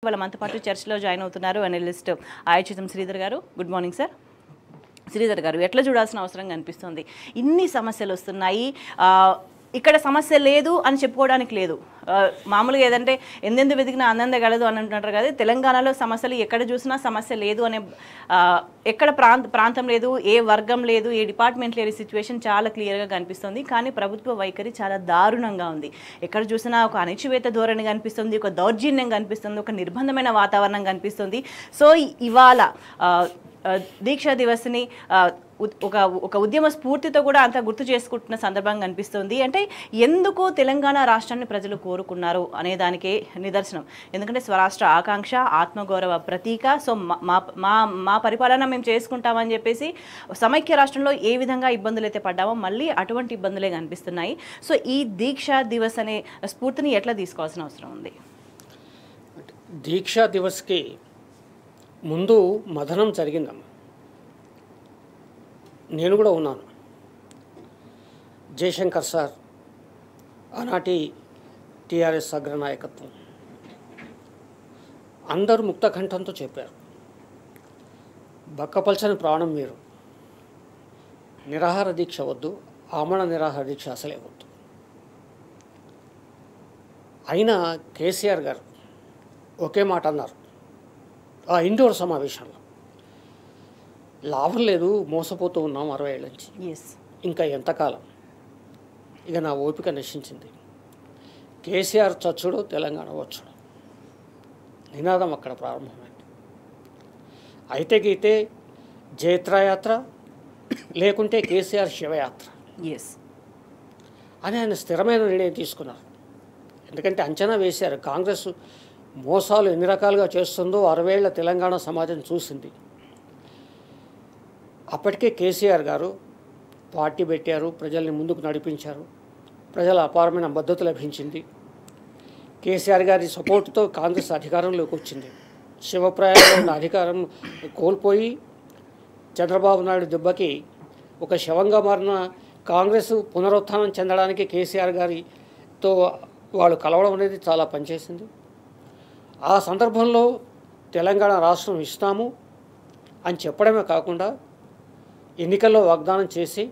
వాళ్ళ మనతో పాటు చర్చలో జాయిన్ అవుతున్నారు అనలిస్ట్ ఆయుచితం శ్రీధర్ గారు. Good morning sir. శ్రీధర్ గారు, ఎట్లా చూడాల్సిన అవసరం కనిపిస్తుంది? ఇన్ని సమస్యలు వస్తున్నాయి, ఇక్కడ సమస్య లేదు అని చెప్పుకోవడానికి లేదు. మామూలుగా ఏదంటే ఎందెందు వెతికినా అందందే గలదు అని అంటుంటారు కదా, తెలంగాణలో సమస్యలు ఎక్కడ చూసినా సమస్య లేదు అనే, ఎక్కడ ప్రాంతం లేదు, ఏ వర్గం లేదు, ఏ డిపార్ట్మెంట్ లేని సిచ్యువేషన్ చాలా క్లియర్గా కనిపిస్తుంది. కానీ ప్రభుత్వ వైఖరి చాలా దారుణంగా ఉంది. ఎక్కడ చూసినా ఒక అణచివేత ధోరణి కనిపిస్తుంది, ఒక దౌర్జన్యం కనిపిస్తుంది, ఒక నిర్బంధమైన వాతావరణం కనిపిస్తుంది. సో ఇవాళ దీక్షా దివస్ని ఒక ఉద్యమ స్ఫూర్తితో కూడా అంతా గుర్తు చేసుకుంటున్న సందర్భంగా కనిపిస్తుంది. అంటే ఎందుకు తెలంగాణ రాష్ట్రాన్ని ప్రజలు కోరుకున్నారు అనే దానికే నిదర్శనం. ఎందుకంటే స్వరాష్ట్ర ఆకాంక్ష, ఆత్మగౌరవ ప్రతీక. సో మా పరిపాలన మేము చేసుకుంటామని చెప్పేసి సమైక్య రాష్ట్రంలో ఏ విధంగా ఇబ్బందులు అయితే పడ్డామో మళ్ళీ అటువంటి ఇబ్బందులే కనిపిస్తున్నాయి. సో ఈ దీక్షా దివస్ అనే స్ఫూర్తిని ఎట్లా తీసుకోవాల్సిన అవసరం ఉంది? దీక్షా దివస్కి ముందు మథనం జరిగిందమ్మ. నేను కూడా ఉన్నాను. జయశంకర్ సార్, ఆనాటి టీఆర్ఎస్ అగ్రనాయకత్వం అందరూ ముక్తకంఠంతో చెప్పారు, బక్కపల్చని ప్రాణం మీరు, నిరాహార దీక్ష వద్దు, ఆమరణ నిరాహార దీక్ష అసలే వద్దు. అయినా కేసీఆర్ గారు ఒకే మాట అన్నారు ఆ ఇండోర్ సమావేశంలో, లాభం లేదు, మోసపోతూ ఉన్నాం 60 ఏళ్ళ నుంచి, ఇంకా ఎంతకాలం, ఇక నా ఓపిక నశించింది, కేసీఆర్ చచ్చుడు తెలంగాణ వచ్చుడు నినాదం అక్కడ ప్రారంభమైంది. అయితే గీతే జైత్రయాత్ర, లేకుంటే కేసీఆర్ శివయాత్ర అని ఆయన స్థిరమైన నిర్ణయం తీసుకున్నారు. ఎందుకంటే అంచనా వేశారు, కాంగ్రెస్ మోసాలు ఎన్ని రకాలుగా చేస్తుందో 60 ఏళ్ల తెలంగాణ సమాజం చూసింది. అప్పటికే కేసీఆర్ గారు పార్టీ పెట్టారు, ప్రజల్ని ముందుకు నడిపించారు, ప్రజల అపారమైన మద్దతు లభించింది. కేసీఆర్ గారి సపోర్టుతో కాంగ్రెస్ అధికారంలోకి వచ్చింది. శివప్రాయంలో ఉన్న అధికారం కోల్పోయి చంద్రబాబు నాయుడు దెబ్బకి ఒక శవంగా మారిన కాంగ్రెస్ పునరుత్థానం చెందడానికి కేసీఆర్ గారితో వాళ్ళు కలవడం అనేది చాలా పనిచేసింది. ఆ సందర్భంలో తెలంగాణ రాష్ట్రం ఇస్తాము అని చెప్పడమే కాకుండా ఎన్నికల్లో వాగ్దానం చేసి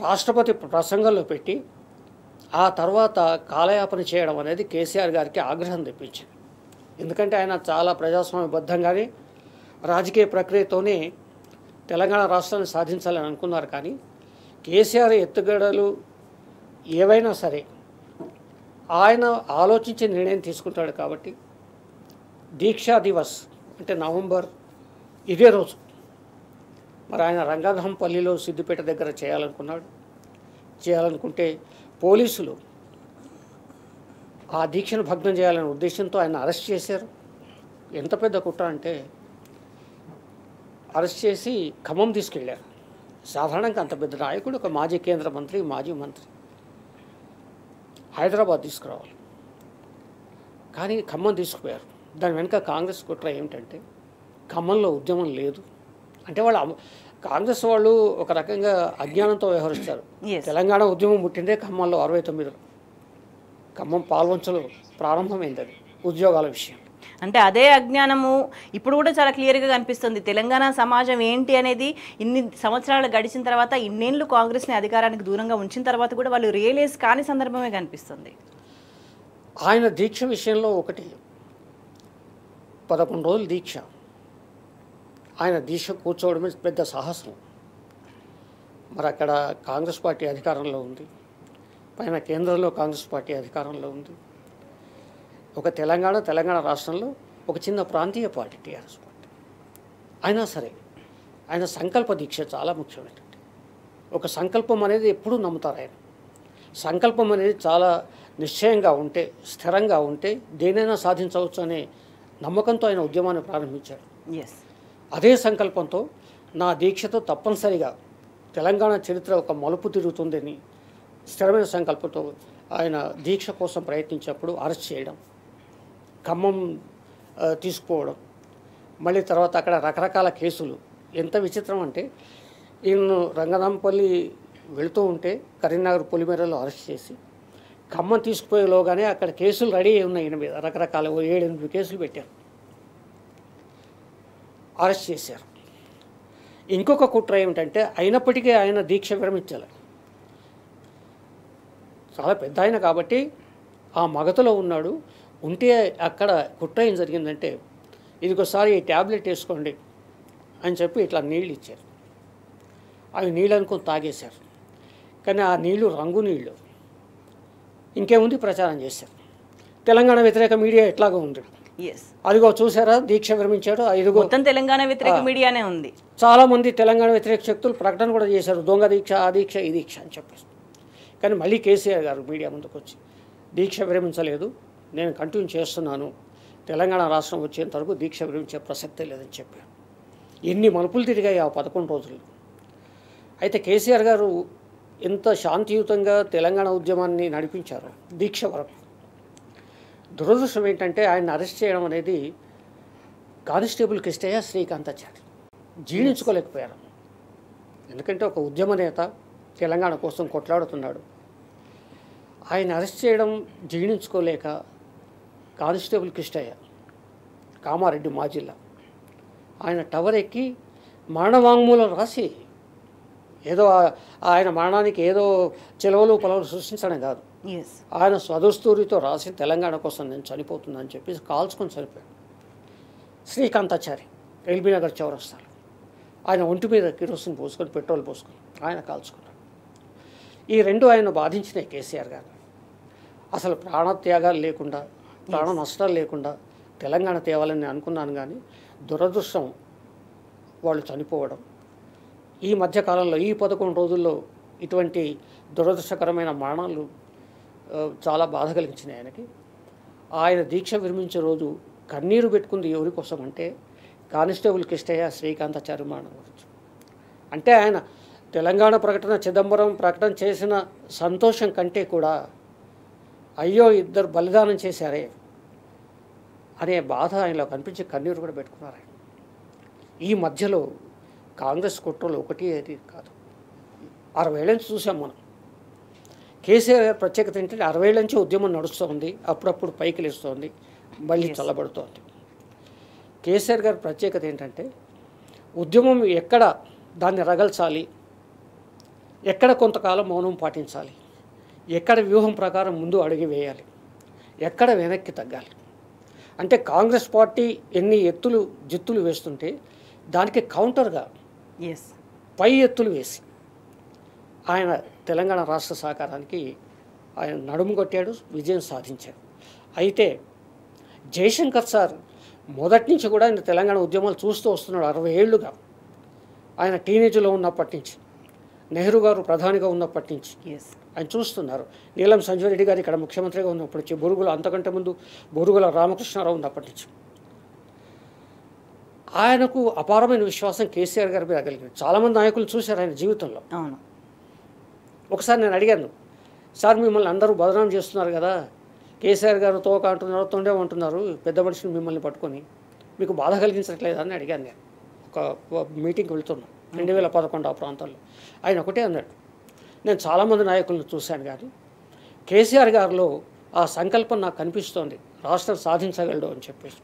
రాష్ట్రపతి ప్రసంగంలో పెట్టి ఆ తర్వాత కాలయాపన చేయడం అనేది కేసీఆర్ గారికి ఆగ్రహం తెప్పించింది. ఎందుకంటే ఆయన చాలా ప్రజాస్వామ్యబద్ధంగానే రాజకీయ ప్రక్రియతోనే తెలంగాణ రాష్ట్రాన్ని సాధించాలని అనుకున్నారు. కానీ కేసీఆర్ ఎత్తుగడలు ఏవైనా సరే ఆయన ఆలోచించి నిర్ణయం తీసుకుంటాడు. కాబట్టి దీక్షా దివస్ అంటే నవంబర్ ఇదే రోజు మరి ఆయన రంగనాథంపల్లిలో సిద్దిపేట దగ్గర చేయాలనుకుంటే పోలీసులు ఆ దీక్షను భగ్నం చేయాలనే ఉద్దేశంతో ఆయన అరెస్ట్ చేశారు. ఎంత పెద్ద కుట్ర అంటే అరెస్ట్ చేసి ఖమ్మం తీసుకెళ్ళారు. సాధారణంగా అంత పెద్ద నాయకుడు, ఒక మాజీ కేంద్ర మంత్రి, మాజీ మంత్రి హైదరాబాద్ తీసుకురావాలి, కానీ ఖమ్మం తీసుకుపోయారు. దాని వెనుక కాంగ్రెస్ కుట్ర ఏమిటంటే ఖమ్మంలో ఉద్యమం లేదు అంటే కాంగ్రెస్ వాళ్ళు ఒక రకంగా అజ్ఞానంతో వ్యవహరిస్తారు. తెలంగాణ ఉద్యమం పుట్టిందే ఖమ్మంలో 69లో, ఖమ్మం పాల్వంచలో ప్రారంభమైంది అది ఉద్యోగాల విషయం. అంటే అదే అజ్ఞానము ఇప్పుడు కూడా చాలా క్లియర్గా కనిపిస్తుంది. తెలంగాణ సమాజం ఏంటి అనేది ఇన్ని సంవత్సరాలు గడిచిన తర్వాత, ఇన్నేళ్ళు కాంగ్రెస్ని అధికారానికి దూరంగా ఉంచిన తర్వాత కూడా వాళ్ళు రియలైజ్ కాని సందర్భమే కనిపిస్తుంది. ఆయన దీక్ష విషయంలో ఒకటి 11 రోజులు దీక్ష, ఆయన దీక్ష కూర్చోవడమే పెద్ద సాహసం. మరి అక్కడ కాంగ్రెస్ పార్టీ అధికారంలో ఉంది, పైన కేంద్రంలో కాంగ్రెస్ పార్టీ అధికారంలో ఉంది. ఒక తెలంగాణ రాష్ట్రంలో ఒక చిన్న ప్రాంతీయ పార్టీ టీఆర్ఎస్ పార్టీ. అయినా సరే ఆయన సంకల్ప దీక్ష చాలా ముఖ్యమైనది. ఒక సంకల్పం అనేది ఎప్పుడూ నమ్ముతారు ఆయన. సంకల్పం అనేది చాలా నిశ్చయంగా ఉంటే, స్థిరంగా ఉంటే దేనైనా సాధించవచ్చు అనే నమ్మకంతో ఆయన ఉద్యమాన్ని ప్రారంభించారు. అదే సంకల్పంతో నా దీక్షతో తప్పనిసరిగా తెలంగాణ చరిత్ర ఒక మలుపు తిరుగుతుందని స్థిరమైన సంకల్పంతో ఆయన దీక్ష కోసం ప్రయత్నించినప్పుడు అరెస్ట్ చేయడం, ఖమ్మం తీసుకుపోవడం, మళ్ళీ తర్వాత అక్కడ రకరకాల కేసులు. ఎంత విచిత్రం అంటే ఈయన రంగనాథంపల్లి వెళుతూ ఉంటే కరీంనగర్ పొలిమేరలో అరెస్ట్ చేసి ఖమ్మం తీసుకుపోయేలోగానే అక్కడ కేసులు రెడీ అయి ఉన్నాయి. ఈయన మీద రకరకాల 7-8 కేసులు పెట్టారు, అరెస్ట్ చేశారు. ఇంకొక కుట్ర ఏమిటంటే అయినప్పటికీ ఆయన దీక్ష విరమించాలి. చాలా పెద్ద ఆయన కాబట్టి ఆ మగతలో ఉన్నాడు. ఉంటే అక్కడ కుట్ర ఏం జరిగిందంటే, ఇదికోసారి ఈ ట్యాబ్లెట్ వేసుకోండి అని చెప్పి ఇట్లా నీళ్ళు ఇచ్చారు. అవి నీళ్ళు అనుకుని తాగేశారు. కానీ ఆ నీళ్లు రంగు నీళ్ళు. ఇంకేముంది ప్రచారం చేశారు. తెలంగాణ వ్యతిరేక మీడియా ఎట్లాగో ఉంది. అదిగో చూసారా దీక్ష విరమించాడు. ఇదిగో మొత్తం తెలంగాణ వ్యతిరేక మీడియానే ఉంది. చాలామంది తెలంగాణ వ్యతిరేక శక్తులు ప్రకటన కూడా చేశారు, దొంగ దీక్ష, ఆ దీక్ష, ఈ దీక్ష అని చెప్పేసి. కానీ మళ్ళీ కేసీఆర్ గారు మీడియా ముందుకు వచ్చి దీక్ష విరమించలేదు, నేను కంటిన్యూ చేస్తున్నాను, తెలంగాణ రాష్ట్రం వచ్చేంత వరకు దీక్ష విరమించే ప్రసక్తే లేదని చెప్పారు. ఎన్ని మలుపులు తిరిగాయి ఆ 11 రోజులు. అయితే కేసీఆర్ గారు ఎంత శాంతియుతంగా తెలంగాణ ఉద్యమాన్ని నడిపించారు దీక్ష వరకు. దురదృష్టం ఏంటంటే ఆయన అరెస్ట్ చేయడం అనేది కానిస్టేబుల్ కిష్టయ్య, శ్రీకాంతాచారి జీర్ణించుకోలేకపోయారు. ఎందుకంటే ఒక ఉద్యమ నేత తెలంగాణ కోసం కొట్లాడుతున్నాడు. ఆయన అరెస్ట్ చేయడం జీర్ణించుకోలేక కానిస్టేబుల్ కిష్టయ్య, కామారెడ్డి మాజిల్లా, ఆయన టవర్ ఎక్కి మరణవాంగ్మూలం రాసి, ఏదో ఆయన మరణానికి ఏదో చెలవలు పొలవలు సృష్టించడం కాదు, ఆయన స్వదస్తూరితో రాసి తెలంగాణ కోసం నేను చనిపోతున్నానని చెప్పేసి కాల్చుకొని చనిపోయాడు. శ్రీకాంతాచారి ఎల్బీ నగర్ చౌరస్తాలు ఆయన ఒంటి మీద కిరోసిన్ పోసుకొని పెట్రోల్ పోసుకొని ఆయన కాల్చుకున్నాడు. ఈ రెండు ఆయన బాధించినాయి కేసీఆర్ గారు. అసలు ప్రాణత్యాగాలు లేకుండా, ప్రాణ నష్టాలు లేకుండా తెలంగాణ తేవాలని అనుకున్నాను. కానీ దురదృష్టం వాళ్ళు చనిపోవడం. ఈ మధ్యకాలంలో ఈ 11 రోజుల్లో ఇటువంటి దురదృష్టకరమైన మరణాలు చాలా బాధ కలిగించినాయి ఆయనకి. ఆయన దీక్ష విరమించే రోజు కన్నీరు పెట్టుకుంది ఎవరి కోసం అంటే కానిస్టేబుల్ కిష్టయ్య, శ్రీకాంతాచారి మరణం గురించి. అంటే ఆయన తెలంగాణ ప్రకటన, చిదంబరం ప్రకటన చేసిన సంతోషం కంటే కూడా అయ్యో ఇద్దరు బలిదానం చేశారే అనే బాధ ఆయనలో కనిపించి కన్నీరు కూడా పెట్టుకున్నారు ఆయన. ఈ మధ్యలో కాంగ్రెస్ కుట్రలు ఒకటి అది కాదు, 60 ఏళ్ళ నుంచి చూసాం మనం. కేసీఆర్ గారి ప్రత్యేకత ఏంటంటే 60 ఏళ్ళ నుంచి ఉద్యమం నడుస్తుంది, అప్పుడప్పుడు పైకి లేస్తుంది, మళ్ళీ చల్లబడుతోంది. కేసీఆర్ గారి ప్రత్యేకత ఏంటంటే ఉద్యమం ఎక్కడ దాన్ని రగల్చాలి, ఎక్కడ కొంతకాలం మౌనం పాటించాలి, ఎక్కడ వ్యూహం ప్రకారం ముందు అడుగు వేయాలి, ఎక్కడ వెనక్కి తగ్గాలి. అంటే కాంగ్రెస్ పార్టీ ఎన్ని ఎత్తులు జిత్తులు వేస్తుంటే దానికి కౌంటర్గా పై ఎత్తులు వేసి ఆయన తెలంగాణ రాష్ట్ర సహకారానికి ఆయన నడుము కొట్టాడు, విజయం సాధించాడు. అయితే జయశంకర్ సార్ మొదటి నుంచి కూడా ఆయన తెలంగాణ ఉద్యమాలు చూస్తూ వస్తున్నాడు. 60 ఏళ్ళుగా ఆయన టీనేజ్లో ఉన్నప్పటి నుంచి, నెహ్రూ గారు ప్రధానిగా ఉన్నప్పటి నుంచి ఆయన చూస్తున్నారు. నీలం సంజయ్ రెడ్డి గారు ఇక్కడ ముఖ్యమంత్రిగా ఉన్నప్పటి నుంచి, బొరుగుల అంతకంటే ముందు బొరుగుల రామకృష్ణారావు ఉన్నప్పటి నుంచి ఆయనకు అపారమైన విశ్వాసం కేసీఆర్ గారి మీద కలిగింది. చాలామంది నాయకులు చూశారు ఆయన జీవితంలో. ఒకసారి నేను అడిగాను, సార్ మిమ్మల్ని అందరూ బదనాం చేస్తున్నారు కదా, కేసీఆర్ గారు తోక అంటున్నారు, తొండే అంటున్నారు, పెద్ద మనిషిని మిమ్మల్ని పట్టుకొని, మీకు బాధ కలిగించట్లేదా అని అడిగాను నేను. ఒక మీటింగ్కి వెళ్తున్నాను 2011 ఆ ప్రాంతాల్లో. ఆయన ఒకటే అన్నాడు, నేను చాలామంది నాయకులను చూశాను కానీ కేసీఆర్ గారిలో ఆ సంకల్పం నాకు కనిపిస్తోంది, రాష్ట్రం సాధించగలడు అని చెప్పేసి.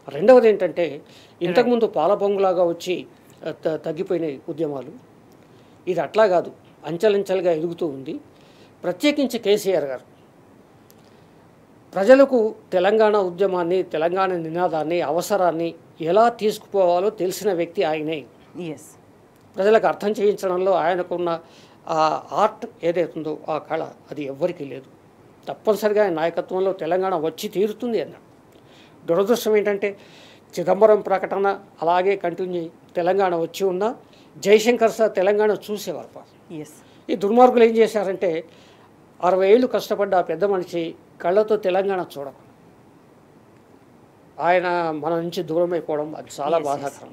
రెండవది ఏంటంటే ఇంతకుముందు పాలపొంగులాగా వచ్చి తగ్గిపోయిన ఉద్యమాలు, ఇది అట్లా కాదు, అంచెలంచెలుగా ఎదుగుతూ ఉంది. ప్రత్యేకించి కేసీఆర్ గారు ప్రజలకు తెలంగాణ ఉద్యమాన్ని, తెలంగాణ నినాదాన్ని, అవసరాన్ని ఎలా తీసుకుపోవాలో తెలిసిన వ్యక్తి ఆయనే. ప్రజలకు అర్థం చేయించడంలో ఆయనకున్న ఆ ఆర్ట్ ఏదైతుందో, ఆ కళ, అది ఎవ్వరికీ లేదు. తప్పనిసరిగా ఆయన నాయకత్వంలో తెలంగాణ వచ్చి తీరుతుంది అన్నాడు. దురదృష్టం ఏంటంటే చిదంబరం ప్రకటన అలాగే కంటిన్యూ తెలంగాణ వచ్చి ఉన్నా జయశంకర్ సార్ తెలంగాణ చూసేవారు. ఈ దుర్మార్గులు ఏం చేశారంటే 60 ఏళ్ళు కష్టపడ్డ ఆ పెద్ద మనిషి కళ్ళతో తెలంగాణ చూడడం, ఆయన మన నుంచి దూరం అయిపోవడం, అది చాలా బాధాకరం.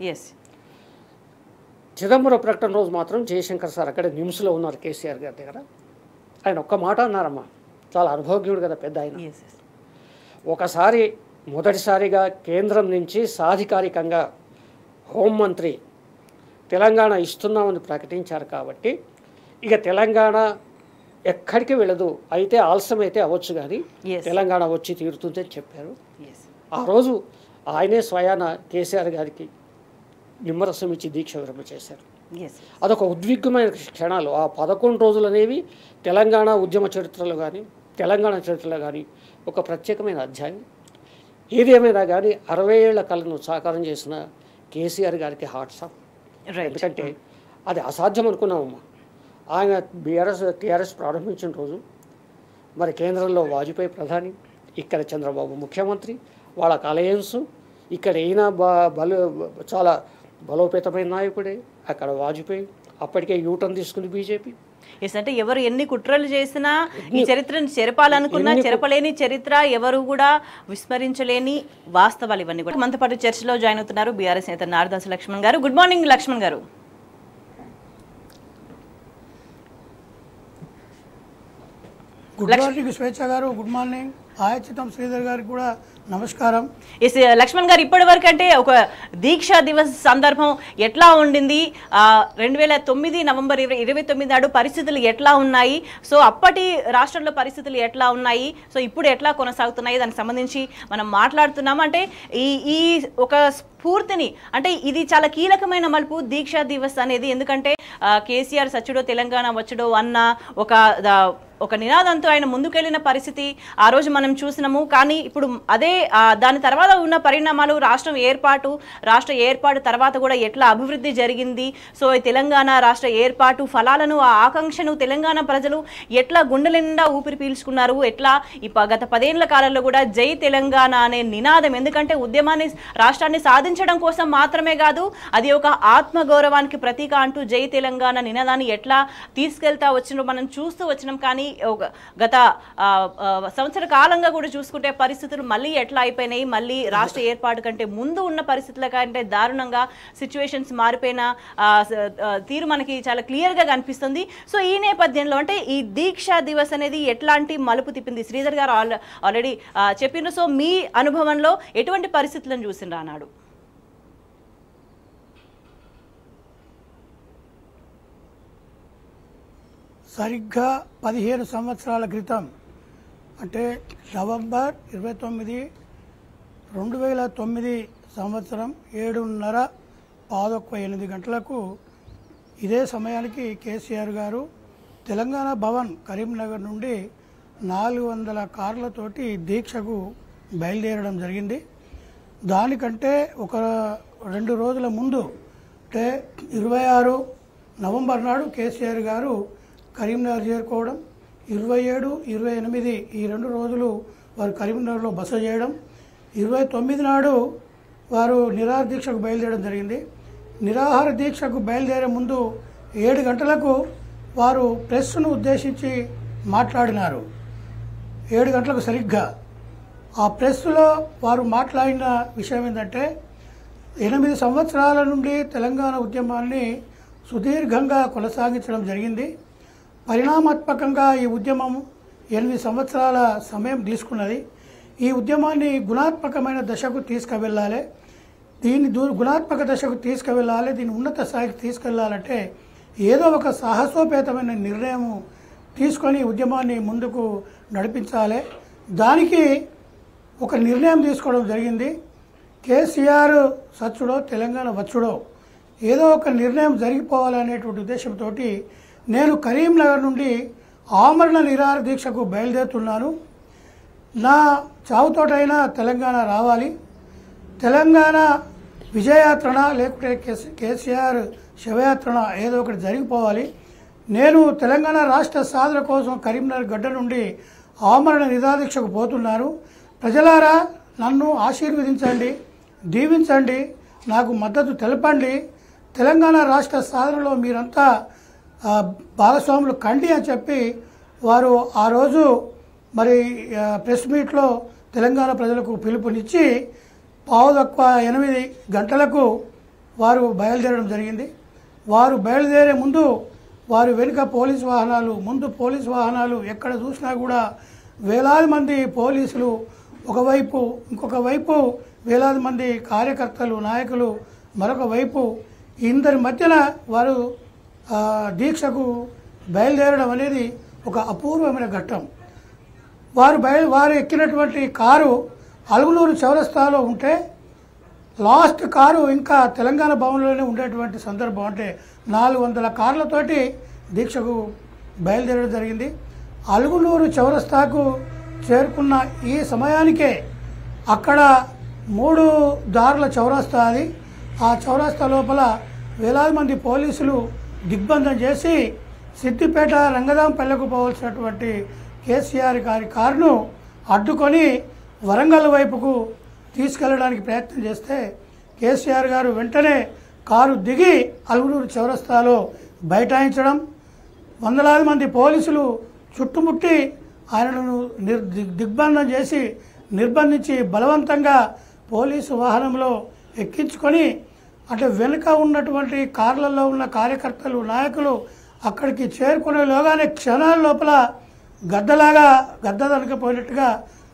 చిదంబరం ప్రకటన రోజు మాత్రం జయశంకర్ సార్ అక్కడే నిమ్స్లో ఉన్నారు కేసీఆర్ గారి దగ్గర. ఆయన ఒక్క మాట అన్నారమ్మా, చాలా అనుభవజ్ఞుడు కదా పెద్ద ఆయన. ఒకసారి మొదటిసారిగా కేంద్రం నుంచి సాధికారికంగా హోంమంత్రి తెలంగాణ ఇస్తున్నామని ప్రకటించారు కాబట్టి ఇక తెలంగాణ ఎక్కడికి వెళ్ళదు. అయితే ఆలస్యం అయితే అవ్వచ్చు కానీ Yes. తెలంగాణ వచ్చి తీరుతుందని చెప్పారు. Yes. ఆ రోజు ఆయనే స్వయాన కేసీఆర్ గారికి నిమ్మరసం ఇచ్చి దీక్ష విరమణ చేశారు. Yes. అదొక ఉద్విగ్నమైన క్షణాలు. ఆ 11 రోజులు అనేవి తెలంగాణ ఉద్యమ చరిత్రలో కానీ తెలంగాణ చరిత్రలో కానీ ఒక ప్రత్యేకమైన అధ్యాయం. ఏదేమైనా కానీ 60 ఏళ్ల కళను సాకారం చేసిన కేసీఆర్ గారికి హార్ట్స్ ఆఫ్. Right. ఎందుకంటే అది అసాధ్యం అనుకున్నామమ్మా. ఆయన టీఆర్ఎస్ ప్రారంభించిన రోజు మరి కేంద్రంలో వాజ్పేయి ప్రధాని, ఇక్కడ చంద్రబాబు ముఖ్యమంత్రి, వాళ్ళ అలయన్స్, ఇక్కడ ఈయన చాలా బలోపేతమైన నాయకుడే, అక్కడ వాజ్పేయి, అప్పటికే యూటర్న్ తీసుకుని బీజేపీ. ఎస్, అంటే ఎవరు ఎన్ని కుట్రలు చేసినా ఈ చరిత్రను చెరపాలనుకున్నా చెరపలేని చరిత్ర, ఎవరు కూడా విస్మరించలేని వాస్తవాలు ఇవన్నీ కూడా. మనతో పాటు చర్చలో జాయిన్ అవుతున్నారు బీఆర్ఎస్ నేత నారదాసు లక్ష్మణ్ గారు. గుడ్ మార్నింగ్ లక్ష్మణ్ గారు. గుడ్ మార్నింగ్ స్వేచ్ఛ గారు, గుడ్ మార్నింగ్. ఆయచితం శ్రీధర్ గారికి కూడా నమస్కారం. ఎస్ లక్ష్మణ్ గారు, ఇప్పటి వరకు అంటే ఒక దీక్షా దివస్ సందర్భం ఎట్లా ఉండింది? 2009 నవంబర్ 29 నాడు పరిస్థితులు ఎట్లా ఉన్నాయి? సో అప్పటి రాష్ట్రంలో పరిస్థితులు ఎట్లా ఉన్నాయి? సో ఇప్పుడు ఎట్లా కొనసాగుతున్నాయి? దానికి సంబంధించి మనం మాట్లాడుతున్నాం. అంటే ఈ ఒక స్ఫూర్తిని, అంటే ఇది చాలా కీలకమైన మలుపు దీక్షా దివస్ అనేది. ఎందుకంటే కేసీఆర్ సచ్చుడో తెలంగాణ వచ్చుడో అన్న ఒక నినాదంతో ఆయన ముందుకెళ్లిన పరిస్థితి ఆ రోజు మనం చూసినాము. కానీ ఇప్పుడు అదే దాని తర్వాత ఉన్న పరిణామాలు, రాష్ట్ర ఏర్పాటు తర్వాత కూడా ఎట్లా అభివృద్ధి జరిగింది, సో తెలంగాణ రాష్ట్ర ఏర్పాటు ఫలాలను, ఆ ఆకాంక్షను తెలంగాణ ప్రజలు ఎట్లా గుండెల నిండా ఊపిరి పీల్చుకున్నారు, ఎట్లా గత 10 ఏళ్ల కాలంలో కూడా జై తెలంగాణ అనే నినాదం, ఎందుకంటే ఉద్యమాన్ని, రాష్ట్రాన్ని సాధించడం కోసం మాత్రమే కాదు, అది ఒక ఆత్మగౌరవానికి ప్రతీక అంటూ జై తెలంగాణ నినాదాన్ని ఎట్లా తీసుకెళ్తా వచ్చినో మనం చూస్తూ వచ్చినాం. కానీ గత సంవత్సర కాలంగా కూడా చూసుకుంటే పరిస్థితులు మళ్ళీ ఎట్లా అయిపోయినాయి, మళ్ళీ రాష్ట్ర ఏర్పాటు కంటే ముందు ఉన్న పరిస్థితుల కంటే దారుణంగా సిచ్యువేషన్స్ మారిపోయిన తీరు మనకి చాలా క్లియర్గా కనిపిస్తుంది. సో ఈ నేపథ్యంలో అంటే ఈ దీక్షా దివస్ అనేది ఎట్లాంటి మలుపు తిప్పింది? శ్రీధర్ గారు ఆల్రెడీ చెప్పిండ్రు. సో మీ అనుభవంలో ఎటువంటి పరిస్థితులను చూసిండ్రు అన్నాడు? సరిగ్గా 15 సంవత్సరాల క్రితం, అంటే నవంబర్ 29, 2009 సంవత్సరం 7:30 గంటలకు ఇదే సమయానికి కేసీఆర్ గారు తెలంగాణ భవన్ కరీంనగర్ నుండి 400 కార్లతోటి దీక్షకు బయలుదేరడం జరిగింది. దానికంటే ఒక 2 రోజుల ముందు, అంటే 26 నవంబర్ నాడు కేసీఆర్ గారు కరీంనగర్ చేరుకోవడం, 27, 28 ఈ 2 రోజులు వారు కరీంనగర్లో బస చేయడం, 29 నాడు వారు నిరాహార దీక్షకు బయలుదేరడం జరిగింది. నిరాహార దీక్షకు బయలుదేరే ముందు 7 గంటలకు వారు ప్రెస్ను ఉద్దేశించి మాట్లాడినారు. 7 గంటలకు సరిగ్గా ఆ ప్రెస్లో వారు మాట్లాడిన విషయం ఏంటంటే, 8 సంవత్సరాల నుండి తెలంగాణ ఉద్యమాన్ని సుదీర్ఘంగా కొనసాగించడం జరిగింది. పరిణామాత్మకంగా ఈ ఉద్యమం 8 సంవత్సరాల సమయం తీసుకున్నది. ఈ ఉద్యమాన్ని గుణాత్మకమైన దశకు తీసుకువెళ్ళాలి. దీన్ని గుణాత్మక దశకు తీసుకువెళ్ళాలి. దీన్ని ఉన్నత స్థాయికి తీసుకెళ్లాలంటే ఏదో ఒక సాహసోపేతమైన నిర్ణయం తీసుకొని ఉద్యమాన్ని ముందుకు నడిపించాలి. దానికి ఒక నిర్ణయం తీసుకోవడం జరిగింది. కేసీఆర్ సచ్చుడో తెలంగాణ వచ్చుడో ఏదో ఒక నిర్ణయం జరిగిపోవాలనేటువంటి ఉద్దేశంతో నేను కరీంనగర్ నుండి ఆమరణ నిరాహార దీక్షకు బయలుదేరుతున్నాను. నా చావుతోటైనా తెలంగాణ రావాలి, తెలంగాణ విజయయాత్రన లేకుంటే కేసీఆర్ శవయాత్రన ఏదో ఒకటి జరిగిపోవాలి. నేను తెలంగాణ రాష్ట్ర సాధన కోసం కరీంనగర్ గడ్డ నుండి ఆమరణ నిరాహార దీక్షకు పోతున్నాను. ప్రజలారా నన్ను ఆశీర్వదించండి, దీవించండి, నాకు మద్దతు తెలపండి. తెలంగాణ రాష్ట్ర సాధనలో మీరంతా భాగస్వాములు కండి అని చెప్పి వారు ఆ రోజు మరి ప్రెస్ మీట్లో తెలంగాణ ప్రజలకు పిలుపునిచ్చి 8:15 గంటలకు వారు బయలుదేరడం జరిగింది. వారు బయలుదేరే ముందు వారు వెనుక పోలీసు వాహనాలు, ముందు పోలీసు వాహనాలు, ఎక్కడ చూసినా కూడా వేలాది మంది పోలీసులు ఒకవైపు, ఇంకొక వైపు వేలాది మంది కార్యకర్తలు, నాయకులు మరొక వైపు, ఇందరి మధ్యన వారు దీక్షకు బయలుదేరడం అనేది ఒక అపూర్వమైన ఘట్టం. వారు ఎక్కినటువంటి కారు అలుగునూరు చౌరస్తాలో ఉంటే లాస్ట్ కారు ఇంకా తెలంగాణ భవన్లోనే ఉండేటువంటి సందర్భం. అంటే 400 కార్లతోటి దీక్షకు బయలుదేరడం జరిగింది. అలుగునూరు చౌరస్తాకు చేరుకున్న ఈ సమయానికే అక్కడ 3 దారుల చౌరస్తా అది. ఆ చౌరస్తా లోపల వేలాది మంది పోలీసులు దిగ్బంధం చేసి సిద్దిపేట రంగదాంపల్లెకు పోవాల్సినటువంటి కేసీఆర్ గారి కారును అడ్డుకొని వరంగల్ వైపుకు తీసుకెళ్లడానికి ప్రయత్నం చేస్తే కేసీఆర్ గారు వెంటనే కారు దిగి అలుగునూరు చౌరస్తాలో బైఠాయించడం, వందలాది మంది పోలీసులు చుట్టుముట్టి ఆయనను దిగ్బంధం చేసి నిర్బంధించి బలవంతంగా పోలీసు వాహనంలో ఎక్కించుకొని అంటే వెనుక ఉన్నటువంటి కార్లలో ఉన్న కార్యకర్తలు నాయకులు అక్కడికి చేరుకునేలోగానే క్షణాల లోపల గద్ద దనకపోయినట్టుగా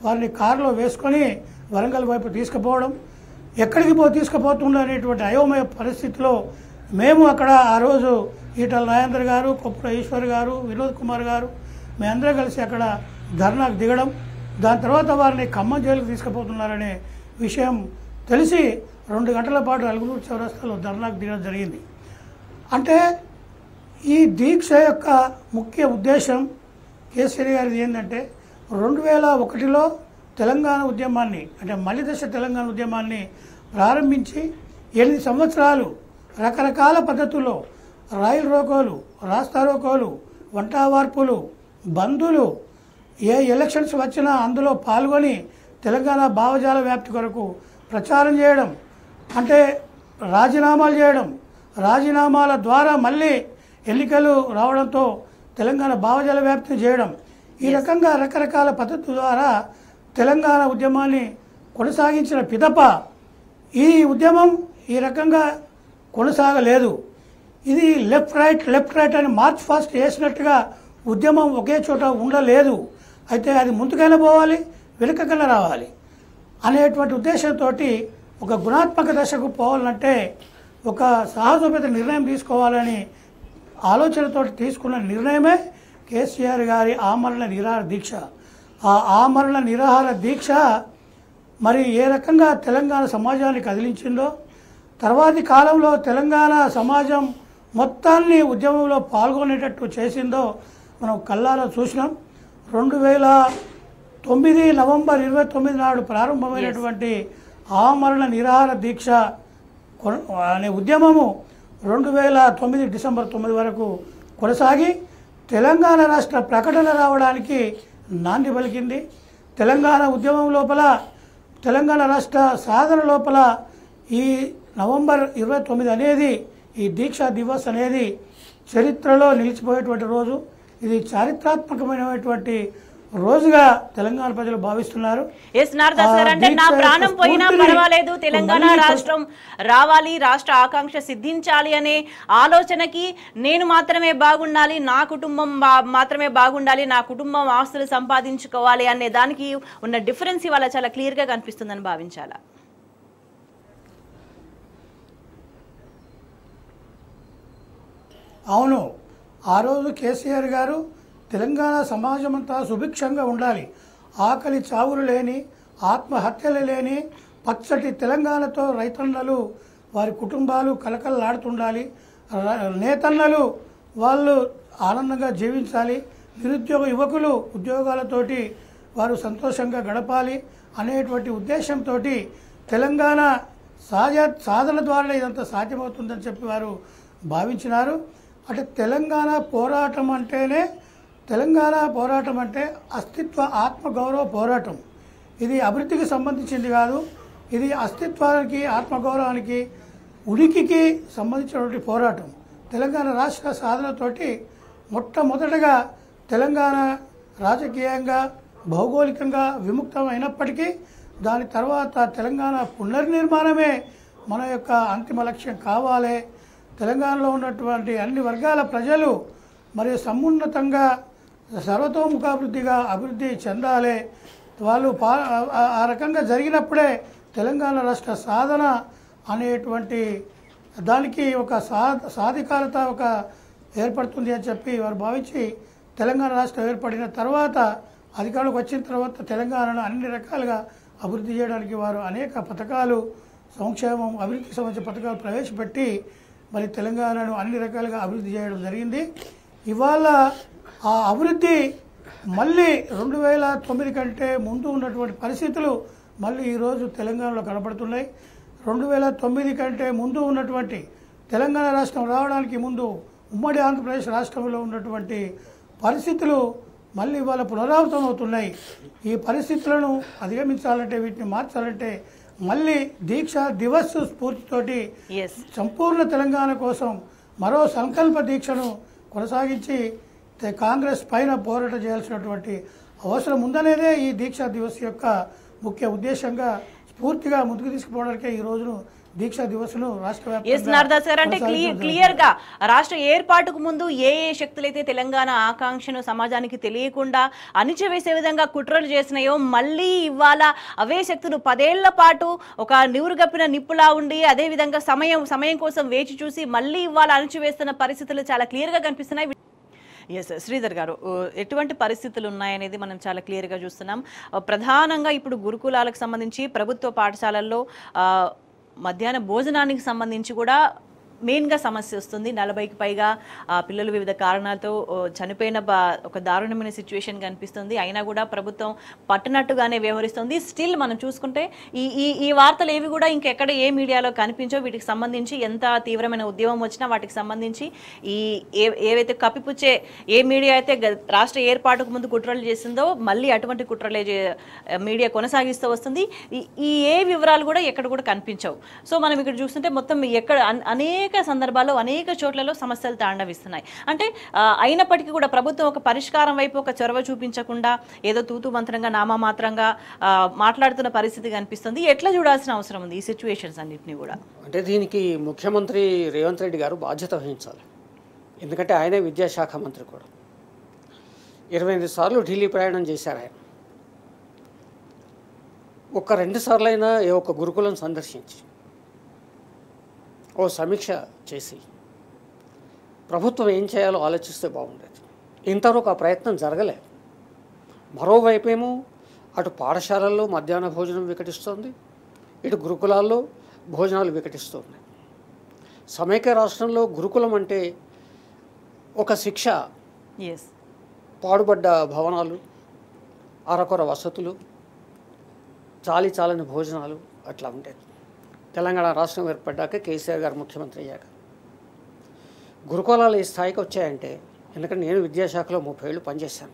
వారిని కారులో వేసుకొని వరంగల్ వైపు తీసుకుపోవడం, ఎక్కడికి తీసుకుపోతుండే అనేటువంటి అయోమయ పరిస్థితిలో మేము అక్కడ ఆ రోజు ఈటల రాజేందర్ గారు, కొప్పుల ఈశ్వర్ గారు, వినోద్ కుమార్ గారు మేమందరం కలిసి అక్కడ ధర్నాకు దిగడం, దాని తర్వాత వారిని ఖమ్మం జైలుకు తీసుకుపోతున్నారనే విషయం తెలిసి 2 గంటల పాటు అలుగునూరు చౌరస్తాలో ధర్నాకు దిగడం జరిగింది. అంటే ఈ దీక్ష యొక్క ముఖ్య ఉద్దేశం కేసీఆర్ గారిది ఏంటంటే 2001లో తెలంగాణ ఉద్యమాన్ని అంటే మలిదశ తెలంగాణ ఉద్యమాన్ని ప్రారంభించి 8 సంవత్సరాలు రకరకాల పద్ధతుల్లో రైలు రోకోలు, రాస్తా రోకోలు, వంటావార్పులు, బంధులు, ఏ ఎలక్షన్స్ వచ్చినా అందులో పాల్గొని తెలంగాణ భావజాల వ్యాప్తి కొరకు ప్రచారం చేయడం, అంటే రాజీనామాలు చేయడం, రాజీనామాల ద్వారా మళ్ళీ ఎన్నికలు రావడంతో తెలంగాణ భావజాల వ్యాప్తిని చేయడం, ఈ రకంగా రకరకాల పద్ధతుల ద్వారా తెలంగాణ ఉద్యమాన్ని కొనసాగించిన పిదప ఈ ఉద్యమం ఈ రకంగా కొనసాగలేదు. ఇది లెఫ్ట్ రైట్ అని మార్చ్ ఫాస్ట్ వేసినట్టుగా ఉద్యమం ఒకే చోట ఉండలేదు. అయితే అది ముందుకైనా పోవాలి, వెనుకకైనా రావాలి అనేటువంటి ఉద్దేశంతో ఒక గుణాత్మక దశకు పోవాలంటే ఒక సాహసోపేత నిర్ణయం తీసుకోవాలని ఆలోచనతో తీసుకున్న నిర్ణయమే కేసీఆర్ గారి ఆమరణ నిరాహార దీక్ష. ఆ ఆమరణ నిరాహార దీక్ష మరి ఏ రకంగా తెలంగాణ సమాజాన్ని కదిలించిందో, తర్వాతి కాలంలో తెలంగాణ సమాజం మొత్తాన్ని ఉద్యమంలో పాల్గొనేటట్టు చేసిందో మనం కళ్ళారా చూసినాం. 2009 నవంబర్ 29 నాడు ప్రారంభమైనటువంటి ఆమరణ నిరాహార దీక్ష అనే ఉద్యమము 2009 డిసెంబర్ 9 వరకు కొనసాగి తెలంగాణ రాష్ట్ర ప్రకటన రావడానికి నాంది పలికింది. తెలంగాణ ఉద్యమం లోపల, తెలంగాణ రాష్ట్ర సాధన లోపల ఈ నవంబర్ 29 అనేది, ఈ దీక్షా దివస్ అనేది చరిత్రలో నిలిచిపోయేటువంటి రోజు. ఇది చారిత్రాత్మకమైనటువంటి రోజుగా తెలంగాణ ప్రజలు భావిస్తున్నారు. ఎస్ నారదాస్ గారు, అంటే నా ప్రాణం పోయినా పర్వాలేదు, తెలంగాణ రాష్ట్రం రావాలి, రాష్ట్ర ఆకాంక్ష సిద్ధించాలి అనే ఆలోచనకి నేను మాత్రమే బాగుండాలి, నా కుటుంబం మాత్రమే బాగుండాలి, నా కుటుంబం ఆస్తులు సంపాదించుకోవాలి అనే దానికి ఉన్న డిఫరెన్స్ ఇవాళ చాలా క్లియర్గా కనిపిస్తుందని భావించాలా? అవును, ఆ రోజు కేసీఆర్ గారు తెలంగాణ సమాజం అంతా సుభిక్షంగా ఉండాలి, ఆకలి చావులు లేని, ఆత్మహత్యలు లేని పచ్చటి తెలంగాణతో రైతన్నలు వారి కుటుంబాలు కలకలలాడుతుండాలి, నేతన్నలు వాళ్ళు ఆనందంగా జీవించాలి, నిరుద్యోగ యువకులు ఉద్యోగాలతోటి వారు సంతోషంగా గడపాలి అనేటువంటి ఉద్దేశంతో తెలంగాణ సాధన ద్వారా ఇదంతా సాధ్యమవుతుందని చెప్పి వారు భావించినారు. అంటే తెలంగాణ పోరాటం అంటే అస్తిత్వ ఆత్మగౌరవ పోరాటం. ఇది అభివృద్ధికి సంబంధించింది కాదు, ఇది అస్తిత్వానికి, ఆత్మగౌరవానికి, ఉనికికి సంబంధించినటువంటి పోరాటం. తెలంగాణ రాష్ట్ర సాధనతోటి మొట్టమొదటగా తెలంగాణ రాజకీయంగా, భౌగోళికంగా విముక్తం అయినప్పటికీ దాని తర్వాత తెలంగాణ పునర్నిర్మాణమే మన యొక్క అంతిమ లక్ష్యం కావాలి. తెలంగాణలో ఉన్నటువంటి అన్ని వర్గాల ప్రజలు మరియు సమున్నతంగా సర్వతోముఖాభివృద్ధిగా అభివృద్ధి చెందాలి. వాళ్ళు ఆ రకంగా జరిగినప్పుడే తెలంగాణ రాష్ట్ర సాధన అనేటువంటి దానికి ఒక సాధికారత ఒక ఏర్పడుతుంది అని చెప్పి వారు భావించి తెలంగాణ రాష్ట్రం ఏర్పడిన తర్వాత అధికారులకు వచ్చిన తర్వాత తెలంగాణను అన్ని రకాలుగా అభివృద్ధి చేయడానికి వారు అనేక పథకాలు సంక్షేమం అభివృద్ధికి సంబంధించిన పథకాలు ప్రవేశపెట్టి మరి తెలంగాణను అన్ని రకాలుగా అభివృద్ధి చేయడం జరిగింది. ఇవాళ ఆ అభివృద్ధి మళ్ళీ 2009 కంటే ముందు ఉన్నటువంటి పరిస్థితులు మళ్ళీ ఈరోజు తెలంగాణలో కనబడుతున్నాయి. 2009 కంటే ముందు ఉన్నటువంటి తెలంగాణ రాష్ట్రం రావడానికి ముందు ఉమ్మడి ఆంధ్రప్రదేశ్ రాష్ట్రంలో ఉన్నటువంటి పరిస్థితులు మళ్ళీ ఇవాళ పునరావృతం అవుతున్నాయి. ఈ పరిస్థితులను అధిగమించాలంటే వీటిని మార్చాలంటే మళ్ళీ దీక్ష దివస్ స్ఫూర్తితోటి సంపూర్ణ తెలంగాణ కోసం మరో సంకల్ప దీక్షను కొనసాగించి కాంగ్రెస్ పైన పోరాటం చేయాల్సినటువంటి అవసరం ఉందనేదే ఈ దీక్షా దివస్ యొక్క ముఖ్య ఉద్దేశంగా స్ఫూర్తిగా ముందుకు తీసుకుపోవడానికే ఈ రోజును దీక్షా దివస్ను రాష్ట్ర అంటే క్లియర్ గా రాష్ట్ర ఏర్పాటుకు ముందు ఏ శక్తులైతే తెలంగాణ ఆకాంక్షను సమాజానికి తెలియకుండా అణిచివేసే విధంగా కుట్రలు చేసినాయో మళ్ళీ ఇవాళ అవే శక్తులు 10 ఏళ్ల పాటు ఒక నివురుగప్పిన నిప్పులా ఉండి అదే విధంగా సమయం కోసం వేచి చూసి మళ్ళీ ఇవాళ అణిచివేస్తున్న పరిస్థితులు చాలా క్లియర్ గా కనిపిస్తున్నాయి. ఎస్ శ్రీధర్ గారు, ఎటువంటి పరిస్థితులు ఉన్నాయనేది మనం చాలా క్లియర్గా చూస్తున్నాం. ప్రధానంగా ఇప్పుడు గురుకులాలకు సంబంధించి ప్రభుత్వ పాఠశాలల్లో మధ్యాహ్న భోజనానికి సంబంధించి కూడా మెయిన్గా సమస్య వస్తుంది. 40కి పైగా పిల్లలు వివిధ కారణాలతో చనిపోయిన ఒక దారుణమైన సిచ్యువేషన్ కనిపిస్తుంది. అయినా కూడా ప్రభుత్వం పట్టనట్టుగానే వ్యవహరిస్తుంది. స్టిల్ మనం చూసుకుంటే ఈ వార్తలు ఏవి కూడా ఇంకెక్కడ ఏ మీడియాలో కనిపించో. వీటికి సంబంధించి ఎంత తీవ్రమైన ఉద్యమం వచ్చినా వాటికి సంబంధించి ఏవైతే కప్పిపుచ్చే ఏ మీడియా అయితే రాష్ట్ర ఏర్పాటుకు ముందు కుట్రలు చేసిందో మళ్ళీ అటువంటి కుట్రలే మీడియా కొనసాగిస్తూ వస్తుంది. ఈ ఏ వివరాలు కూడా ఎక్కడ కూడా కనిపించవు. సో మనం ఇక్కడ చూస్తుంటే మొత్తం ఎక్కడ అనేక సందర్భాల్లో అనేక చోట్లలో సమస్యలు తాండవిస్తున్నాయి. అంటే అయినప్పటికీ కూడా ప్రభుత్వం ఒక పరిష్కారం వైపు ఒక చొరవ చూపించకుండా ఏదో తూతు మంత్రంగా నామమాత్రంగా మాట్లాడుతున్న పరిస్థితి కనిపిస్తుంది. ఎట్లా చూడాల్సిన అవసరం ఉంది ఈ సిచ్యువేషన్స్ అన్నింటినీ కూడా? అంటే దీనికి ముఖ్యమంత్రి రేవంత్ రెడ్డి గారు బాధ్యత వహించాలి. ఎందుకంటే ఆయనే విద్యాశాఖ మంత్రి కూడా. 28 సార్లు ఢిల్లీ ప్రయాణం చేశారు ఆయన. ఒక 2 సార్లైనా ఏ ఒక్క గురుకులం సందర్శించి ఓ సమీక్ష చేసి ప్రభుత్వం ఏం చేయాలో ఆలోచిస్తే బాగుండేది. ఇంతవరకు ఆ ప్రయత్నం జరగలేదు. మరోవైపేమో అటు పాఠశాలల్లో మధ్యాహ్న భోజనం వికటిస్తోంది, ఇటు గురుకులాల్లో భోజనాలు వికటిస్తుంది. సమైక్య రాష్ట్రంలో గురుకులం అంటే ఒక శిక్ష, పాడుబడ్డ భవనాలు, అరకొర వసతులు, చాలని భోజనాలు అట్లా ఉండేది. తెలంగాణ రాష్ట్రం ఏర్పడ్డాక కేసీఆర్ గారు ముఖ్యమంత్రి అయ్యాక గురుకులాలు ఈ స్థాయికి వచ్చాయంటే, ఎందుకంటే నేను విద్యాశాఖలో 30 ఏళ్ళు పనిచేశాను.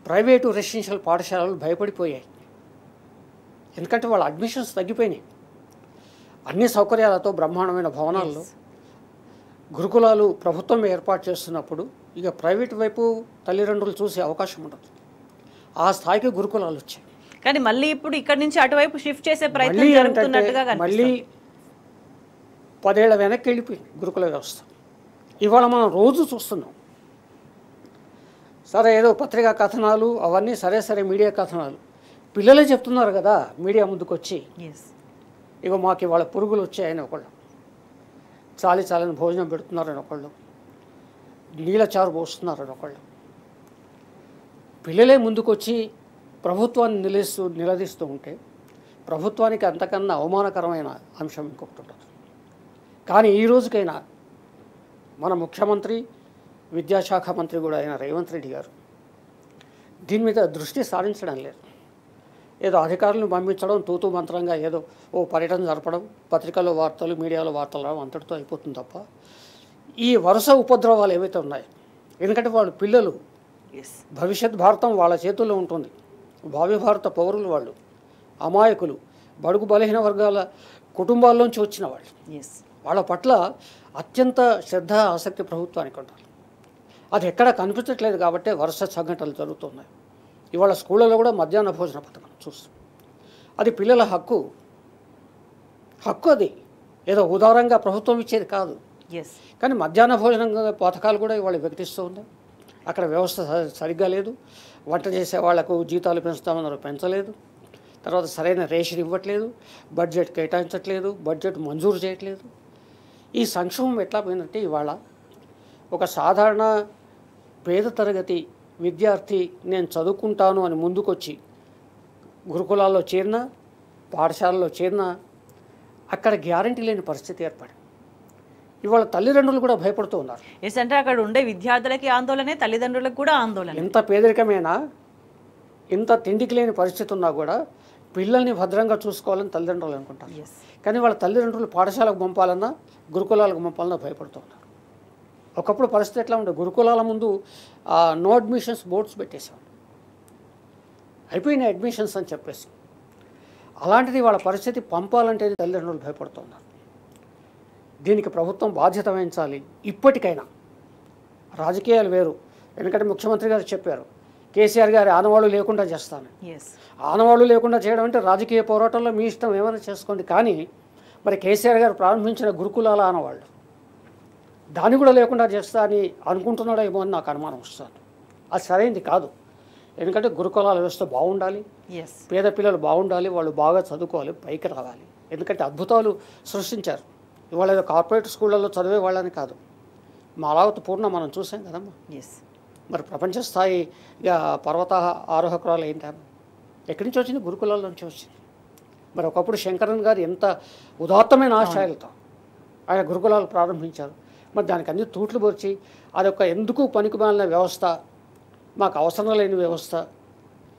ప్రైవేటు రెసిడెన్షియల్ పాఠశాలలు భయపడిపోయాయి. ఎందుకంటే వాళ్ళ అడ్మిషన్స్ తగ్గిపోయినాయి. అన్ని సౌకర్యాలతో బ్రహ్మాండమైన భవనాల్లో గురుకులాలు ప్రభుత్వం ఏర్పాటు చేస్తున్నప్పుడు ఇక ప్రైవేట్ వైపు తల్లిదండ్రులు చూసే అవకాశం ఉండదు. ఆ స్థాయికి గురుకులాలు వచ్చాయి. కానీ మళ్ళీ ఇప్పుడు ఇక్కడ నుంచి అటువైపు షిఫ్ట్ చేసే ప్రయత్నం జరుగుతున్నట్టుగా మళ్ళీ 10 ఏళ్ల వెనక్కి వెళ్ళిపోయింది గురుకుల వ్యవస్థ. ఇవాళ మనం రోజు చూస్తున్నాం. సరే ఏదో పత్రికా కథనాలు అవన్నీ సరే మీడియా కథనాలు పిల్లలే చెప్తున్నారు కదా మీడియా ముందుకు వచ్చి, ఇగో మాకు ఇవాళ పురుగులు వచ్చాయని ఒకళ్ళు, చాలని భోజనం పెడుతున్నారని ఒకళ్ళు, నీళ్ళ చారు పోస్తున్నారని ఒకళ్ళు. పిల్లలే ముందుకొచ్చి ప్రభుత్వాన్ని నిలదీస్తూ ఉంటే ప్రభుత్వానికి అంతకన్నా అవమానకరమైన అంశం ఇంకొకటి ఉండదు. కానీ ఈ రోజుకైనా మన ముఖ్యమంత్రి విద్యాశాఖ మంత్రి కూడా అయిన రేవంత్ రెడ్డి గారు దీని మీద దృష్టి సారించడం లేదు. ఏదో అధికారులను పంపించడం, తూతూ మంత్రంగా ఏదో ఓ పర్యటన జరపడం, పత్రికల్లో వార్తలు మీడియాలో వార్తలు రావడం అంతటితో అయిపోతుంది తప్ప ఈ వరుస ఉపద్రవాలు ఏవైతే ఉన్నాయో, ఎందుకంటే వాళ్ళు పిల్లలు, భవిష్యత్ భారతం వాళ్ళ చేతుల్లో ఉంటుంది. భావి భారత పౌరులు వాళ్ళు, అమాయకులు, బడుగు బలహీన వర్గాల కుటుంబాల్లోంచి వచ్చిన వాళ్ళు. వాళ్ళ పట్ల అత్యంత శ్రద్ధ ఆసక్తి ప్రభుత్వానికి ఉండాలి. అది ఎక్కడ కనిపించట్లేదు కాబట్టి వరుస సంఘటనలు జరుగుతున్నాయి. ఇవాళ స్కూళ్ళలో కూడా మధ్యాహ్న భోజన పథకం చూస్తాం. అది పిల్లల హక్కు. అది ఏదో ఉదారంగా ప్రభుత్వం ఇచ్చేది కాదు. కానీ మధ్యాహ్న భోజనం పథకాలు కూడా ఇవాళ వికటిస్తూ ఉన్నాయి. అక్కడ వ్యవస్థ సరిగ్గా లేదు. వంట చేసే వాళ్లకు జీతాలు పెంచుతామన్నారు, పెంచలేదు. తర్వాత సరైన రేషన్ ఇవ్వట్లేదు, బడ్జెట్ కేటాయించట్లేదు, బడ్జెట్ మంజూరు చేయట్లేదు. ఈ సంక్షోభం ఎట్లా పోయిందంటే ఇవాళ ఒక సాధారణ పేద తరగతి విద్యార్థి నేను చదువుకుంటాను అని ముందుకొచ్చి గురుకులాల్లో చేరినా పాఠశాలలో చేరినా అక్కడ గ్యారంటీ లేని పరిస్థితి ఏర్పడింది. ఇవాళ తల్లిదండ్రులు కూడా భయపడుతూ ఉన్నారు. ఎస్ అంటే అక్కడ ఉండే విద్యార్థులకి ఆందోళనే, తల్లిదండ్రులకు కూడా ఆందోళన. ఎంత పేదరికమైనా, ఎంత తిండికి లేని పరిస్థితి ఉన్నా కూడా పిల్లల్ని భద్రంగా చూసుకోవాలని తల్లిదండ్రులు అనుకుంటారు. కానీ వాళ్ళ తల్లిదండ్రులు పాఠశాలకు పంపాలన్నా గురుకులాలకు పంపాలన్నా భయపడుతూ ఉన్నారు. ఒకప్పుడు పరిస్థితి ఎట్లా ఉండే, గురుకులాల ముందు నో అడ్మిషన్స్ బోర్డ్స్ పెట్టేసాం, అయిపోయిన అడ్మిషన్స్ అని చెప్పేసి. అలాంటిది వాళ్ళ పరిస్థితి పంపాలంటే తల్లిదండ్రులు భయపడుతున్నారు. దీనికి ప్రభుత్వం బాధ్యత వహించాలి. ఇప్పటికైనా రాజకీయాలు వేరు, ఎందుకంటే ముఖ్యమంత్రి గారు చెప్పారు కేసీఆర్ గారి ఆనవాళ్ళు లేకుండా చేస్తాను. ఆనవాళ్ళు లేకుండా చేయడం అంటే రాజకీయ పోరాటంలో మీ ఇష్టం ఏమైనా చేసుకోండి, కానీ మరి కేసీఆర్ గారు ప్రారంభించిన గురుకులాల ఆనవాళ్ళు దాన్ని కూడా లేకుండా చేస్తా అని అనుకుంటున్నాడో ఏమో అని నాకు అనుమానం వస్తుంది. అది సరైనది కాదు. ఎందుకంటే గురుకులాల వ్యవస్థ బాగుండాలి, పేద పిల్లలు బాగుండాలి, వాళ్ళు బాగా చదువుకోవాలి, పైకి రావాలి. ఎందుకంటే అద్భుతాలు సృష్టించారు. ఇవాళ ఏదో కార్పొరేట్ స్కూళ్ళల్లో చదివే వాళ్ళని కాదు, మాలావతి పూర్ణ మనం చూసాం కదమ్మా. మరి ప్రపంచ స్థాయి పర్వత ఆరోహకురాలు ఏంటమ్మా, ఎక్కడి నుంచి వచ్చింది? గురుకులాల నుంచి వచ్చింది. మరి ఒకప్పుడు శంకరన్ గారు ఎంత ఉదాత్తమైన ఆశయాలతో ఆయన గురుకులాలు ప్రారంభించారు. మరి దానికి అన్ని తూట్లు పొరిచి అదొక ఎందుకు పనికిమాలిన వ్యవస్థ, మాకు అవసరం లేని వ్యవస్థ,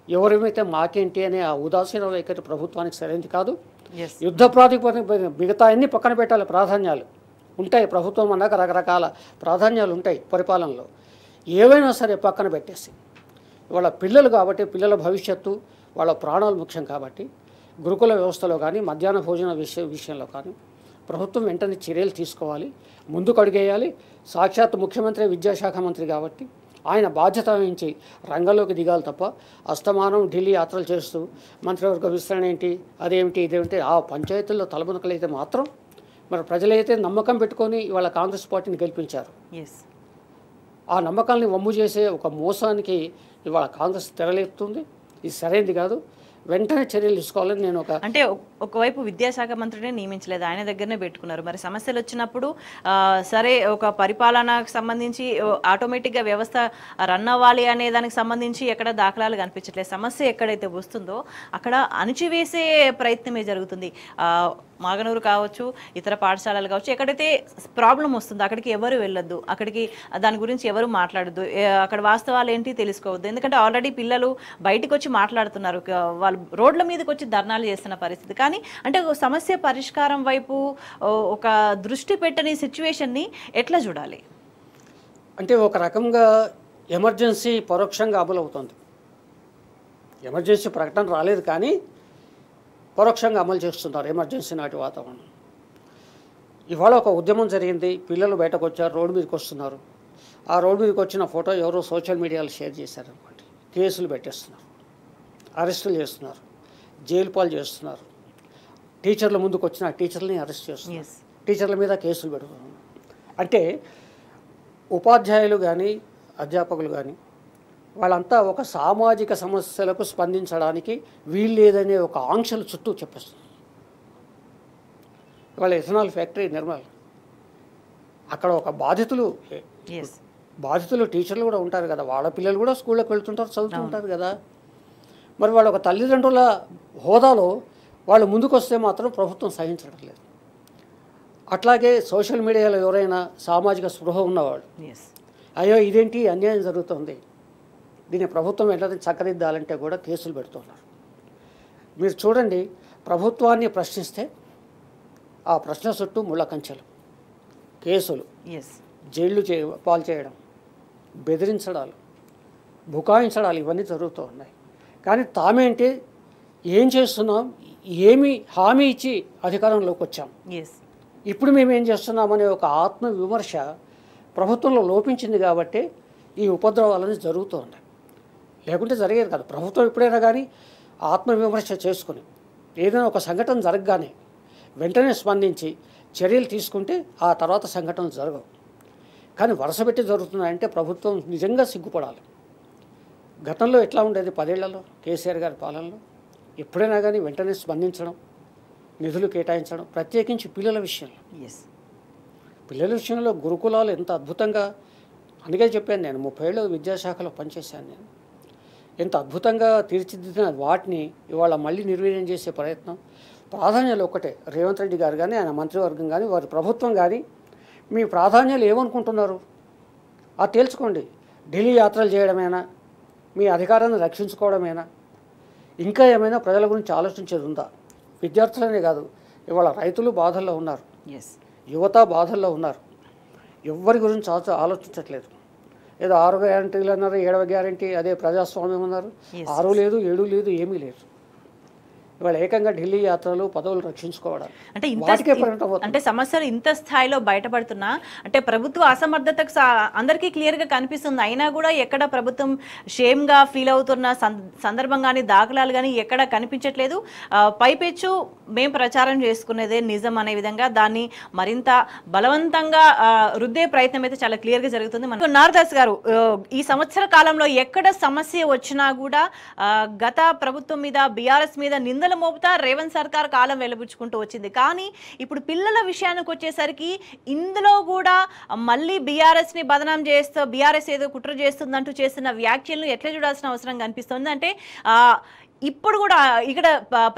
ఎవరేమైతే మాకేంటి అనే ఆ ఉదాసీన వైఖరి ప్రభుత్వానికి సరైనది కాదు. యుద్ధ ప్రాతిపదిక మిగతా అన్ని పక్కన పెట్టాలి. ప్రాధాన్యాలు ఉంటాయి, ప్రభుత్వం అన్నాక రకరకాల ప్రాధాన్యాలు ఉంటాయి పరిపాలనలో. ఏవైనా సరే పక్కన పెట్టేసి వాళ్ళ పిల్లలు కాబట్టి, పిల్లల భవిష్యత్తు వాళ్ళ ప్రాణాలు ముఖ్యం కాబట్టి గురుకుల వ్యవస్థలో కానీ మధ్యాహ్న భోజన విషయంలో కానీ ప్రభుత్వం వెంటనే చర్యలు తీసుకోవాలి, ముందుకు అడుగేయాలి. సాక్షాత్ ముఖ్యమంత్రి విద్యాశాఖ మంత్రి కాబట్టి ఆయన బాధ్యత వహించి రంగంలోకి దిగాలి తప్ప అస్తమానం ఢిల్లీ యాత్రలు చేస్తూ మంత్రివర్గ విస్తరణ ఏంటి, అదేమిటి, ఇదేమిటి ఆ పంచాయతీల్లో తలమునకలైతే మాత్రం మరి ప్రజలైతే నమ్మకం పెట్టుకొని ఇవాళ కాంగ్రెస్ పార్టీని గెలిపించారు. ఆ నమ్మకాన్ని వమ్ము చేసే ఒక మోసానికి ఇవాళ కాంగ్రెస్ తెరలేపుతుంది. ఇది సరైనది కాదు. వెంటనే చర్యలు తీసుకోవాలని నేను అంటే ఒకవైపు విద్యాశాఖ మంత్రిని నియమించలేదు, ఆయన దగ్గరనే పెట్టుకున్నారు. మరి సమస్యలు వచ్చినప్పుడు సరే ఒక పరిపాలనకు సంబంధించి ఆటోమేటిక్గా వ్యవస్థ రన్ అవ్వాలి అనే దానికి సంబంధించి ఎక్కడ దాఖలాలు కనిపించట్లేదు. సమస్య ఎక్కడైతే వస్తుందో అక్కడ అణిచివేసే ప్రయత్నమే జరుగుతుంది. మాగనూరు కావచ్చు, ఇతర పాఠశాలలు కావచ్చు, ఎక్కడైతే ప్రాబ్లం వస్తుందో అక్కడికి ఎవరు వెళ్ళొద్దు, అక్కడికి దాని గురించి ఎవరు మాట్లాడద్దు, అక్కడ వాస్తవాలు ఏంటి తెలుసుకోవద్దు. ఎందుకంటే ఆల్రెడీ పిల్లలు బయటకు వచ్చి మాట్లాడుతున్నారు, వాళ్ళు రోడ్ల మీదకి వచ్చి ధర్నాలు చేస్తున్న పరిస్థితి. కానీ అంటే సమస్య పరిష్కారం వైపు ఒక దృష్టి పెట్టని సిచ్యువేషన్ని ఎట్లా చూడాలి? అంటే ఒక రకంగా ఎమర్జెన్సీ పరోక్షంగా అమలవుతుంది. ఎమర్జెన్సీ ప్రకటన రాలేదు కానీ పరోక్షంగా అమలు చేస్తున్నారు ఎమర్జెన్సీ నాటి వాతావరణం. ఇవాళ ఒక ఉద్యమం జరిగింది, పిల్లలు బయటకు వచ్చారు, రోడ్డు మీదకి వస్తున్నారు. ఆ రోడ్డు మీదకి వచ్చిన ఫోటో ఎవరో సోషల్ మీడియాలో షేర్ చేశారనుకోండి, కేసులు పెట్టేస్తున్నారు, అరెస్టులు చేస్తున్నారు, జైలు పాలు చేస్తున్నారు. టీచర్ల ముందుకు వచ్చిన టీచర్లని అరెస్ట్ చేస్తున్నారు, టీచర్ల మీద కేసులు పెడుతున్నారు. అంటే ఉపాధ్యాయులు కానీ అధ్యాపకులు కానీ వాళ్ళంతా ఒక సామాజిక సమస్యలకు స్పందించడానికి వీలు లేదనే ఒక ఆంక్షలు చుట్టూ చెప్పేస్తున్నారు. వాళ్ళ ఎథనాల్ ఫ్యాక్టరీ నిర్మల్, అక్కడ ఒక బాధితులు టీచర్లు కూడా ఉంటారు కదా, వాళ్ళ పిల్లలు కూడా స్కూళ్ళకి వెళ్తుంటారు, చదువుతుంటారు కదా. మరి వాళ్ళ ఒక తల్లిదండ్రుల హోదాలో వాళ్ళు ముందుకు వస్తే మాత్రం ప్రభుత్వం సహించడం లేదు. అట్లాగే సోషల్ మీడియాలో ఎవరైనా సామాజిక స్పృహ ఉన్నవాళ్ళు అయ్యో ఇదేంటి అన్యాయం జరుగుతుంది, దీన్ని ప్రభుత్వం ఎట్లా చక్కదిద్దాలంటే కూడా కేసులు పెడుతున్నారు. మీరు చూడండి, ప్రభుత్వాన్ని ప్రశ్నిస్తే ఆ ప్రశ్న చుట్టూ ముళ్ళ కంచెలు, కేసులు, జైళ్ళు పాలు చేయడం, బెదిరించడాలు, బుకాయించడాలు ఇవన్నీ జరుగుతూ ఉన్నాయి. కానీ తామేంటి, ఏం చేస్తున్నాం, ఏమి హామీ ఇచ్చి అధికారంలోకి వచ్చాం, ఇప్పుడు మేము ఏం చేస్తున్నామనే ఒక ఆత్మవిమర్శ ప్రభుత్వంలో లోపించింది కాబట్టి ఈ ఉపద్రవాలన్నీ జరుగుతూ ఉన్నాయి. లేకుంటే జరిగేది కాదు. ప్రభుత్వం ఎప్పుడైనా కానీ ఆత్మవిమర్శ చేసుకుని ఏదైనా ఒక సంఘటన జరగగానే వెంటనే స్పందించి చర్యలు తీసుకుంటే ఆ తర్వాత సంఘటనలు జరగవు. కానీ వరుసపెట్టి జరుగుతున్నాయంటే ప్రభుత్వం నిజంగా సిగ్గుపడాలి. గతంలో ఎట్లా ఉండేది 10 ఏళ్లలో కేసీఆర్ గారి పాలనలో? ఎప్పుడైనా కానీ వెంటనే స్పందించడం, నిధులు కేటాయించడం, ప్రత్యేకించి పిల్లల విషయంలో. పిల్లల విషయంలో గురుకులాలు ఎంత అద్భుతంగా అందుకే చెప్పాను, నేను 30 ఏళ్ళు విద్యాశాఖలో పనిచేశాను. నేను ఎంత అద్భుతంగా తీర్చిదిద్దిన వాటిని ఇవాళ మళ్ళీ నిర్వీర్యం చేసే ప్రయత్నం. ప్రాధాన్యాలు ఒక్కటే, రేవంత్ రెడ్డి గారు కానీ ఆయన మంత్రివర్గం కానీ వారి ప్రభుత్వం కానీ మీ ప్రాధాన్యాలు ఏమనుకుంటున్నారు అది తేల్చుకోండి. ఢిల్లీ యాత్రలు చేయడమేనా, మీ అధికారాన్ని రక్షించుకోవడమేనా, ఇంకా ఏమైనా ప్రజల గురించి ఆలోచించేది ఉందా? విద్యార్థులనే కాదు, ఇవాళ రైతులు బాధల్లో ఉన్నారు, యువత బాధల్లో ఉన్నారు. ఎవ్వరి గురించి ఆలోచించట్లేదు. ఏదో 6 గ్యారంటీలు అన్నారు, 7వ గ్యారంటీ అదే ప్రజాస్వామ్యం అన్నారు. 6 లేదు, 7 లేదు, ఏమీ లేదు. ఇవాళ ఏకంగా ఢిల్లీ యాత్రలు, పదవులు రక్షించుకోవడం అంటే సమస్యలు ఇంత స్థాయిలో బయటపడుతున్నా అంటే ప్రభుత్వ అసమర్థతకు అందరికీ క్లియర్గా కనిపిస్తుంది. అయినా కూడా ఎక్కడ ప్రభుత్వం షేమ్గా ఫీల్ అవుతున్న సందర్భం కానీ దాఖలాలు కానీ ఎక్కడ కనిపించట్లేదు. పైపెచ్చు మేము ప్రచారం చేసుకునేదే నిజం అనే విధంగా దాన్ని మరింత బలవంతంగా రుద్దే ప్రయత్నం అయితే చాలా క్లియర్గా జరుగుతుంది. మనకు నారదాస్ గారు, ఈ సంవత్సర కాలంలో ఎక్కడ సమస్య వచ్చినా కూడా గత ప్రభుత్వం మీద, బీఆర్ఎస్ మీద నిందలు మోపుతా రేవంత్ సర్కార్ కాలం వెలుబుచ్చుకుంటూ వచ్చింది. కానీ ఇప్పుడు పిల్లల విషయానికి వచ్చేసరికి ఇందులో కూడా మళ్ళీ బీఆర్ఎస్ ని బదనాం చేస్తూ బీఆర్ఎస్ ఏదో కుట్ర చేస్తుందంటూ చేస్తున్న వ్యాఖ్యలను ఎట్లా చూడాల్సిన అవసరం కనిపిస్తుంది. అంటే ఇప్పుడు కూడా ఇక్కడ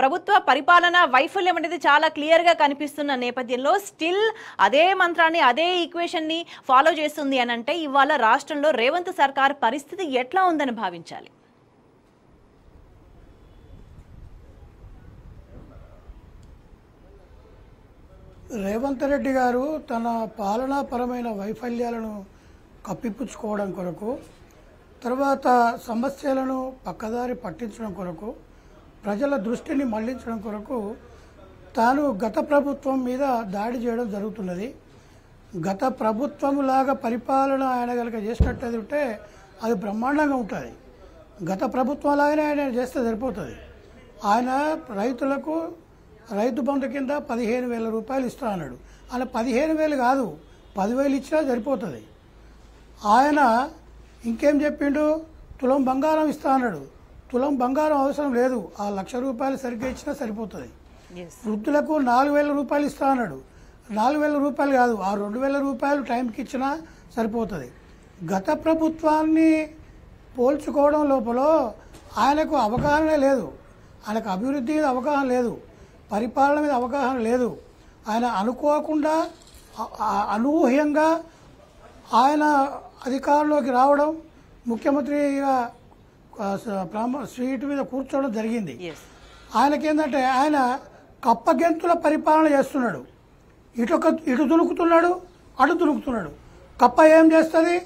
ప్రభుత్వ పరిపాలన వైఫల్యం అనేది చాలా క్లియర్గా కనిపిస్తున్న నేపథ్యంలో స్టిల్ అదే మంత్రాన్ని, అదే ఈక్వేషన్ని ఫాలో చేస్తుంది అని అంటే ఇవాళ రాష్ట్రంలో రేవంత్ సర్కార్ పరిస్థితి ఎట్లా ఉందని భావించాలి? రేవంత్ రెడ్డి గారు తన పాలనాపరమైన వైఫల్యాలను కప్పిపుచ్చుకోవడం కొరకు, తర్వాత సమస్యలను పక్కదారి పట్టించడం కొరకు, ప్రజల దృష్టిని మళ్లించడం కొరకు తాను గత ప్రభుత్వం మీద దాడి చేయడం జరుగుతున్నది. గత ప్రభుత్వంలాగా పరిపాలన ఆయన కనుక చేసినట్టు ఉంటే అది బ్రహ్మాండంగా ఉంటుంది. గత ప్రభుత్వంలాగానే ఆయన చేస్తే సరిపోతుంది. ఆయన రైతులకు రైతు బంధు కింద 15,000 రూపాయలు ఇస్తా అన్నాడు. ఆయన 15,000 కాదు, 10,000 ఇచ్చినా సరిపోతుంది. ఆయన ఇంకేం చెప్పిండు, తులం బంగారం ఇస్తా అన్నాడు. తులం బంగారం అవసరం లేదు, ఆ 1,00,000 రూపాయలు సరిగ్గా ఇచ్చినా సరిపోతుంది. వృద్ధులకు 4,000 రూపాయలు ఇస్తా అన్నాడు. 4,000 రూపాయలు కాదు, ఆ 2,000 రూపాయలు టైంకి ఇచ్చినా సరిపోతుంది. గత ప్రభుత్వాన్ని పోల్చుకోవడం లోపల ఆయనకు అవగాహన లేదు. ఆయనకు అభివృద్ధి మీద అవగాహన లేదు, పరిపాలన మీద అవగాహన లేదు. ఆయన అనుకోకుండా అనూహ్యంగా ఆయన అధికారంలోకి రావడం, ముఖ్యమంత్రిగా సీటు మీద కూర్చోవడం జరిగింది. ఆయనకేంటంటే ఆయన కప్పగెంతుల పరిపాలన చేస్తున్నాడు. ఇటు దునుకుతున్నాడు, అటు దునుకుతున్నాడు. కప్ప ఏం చేస్తుంది,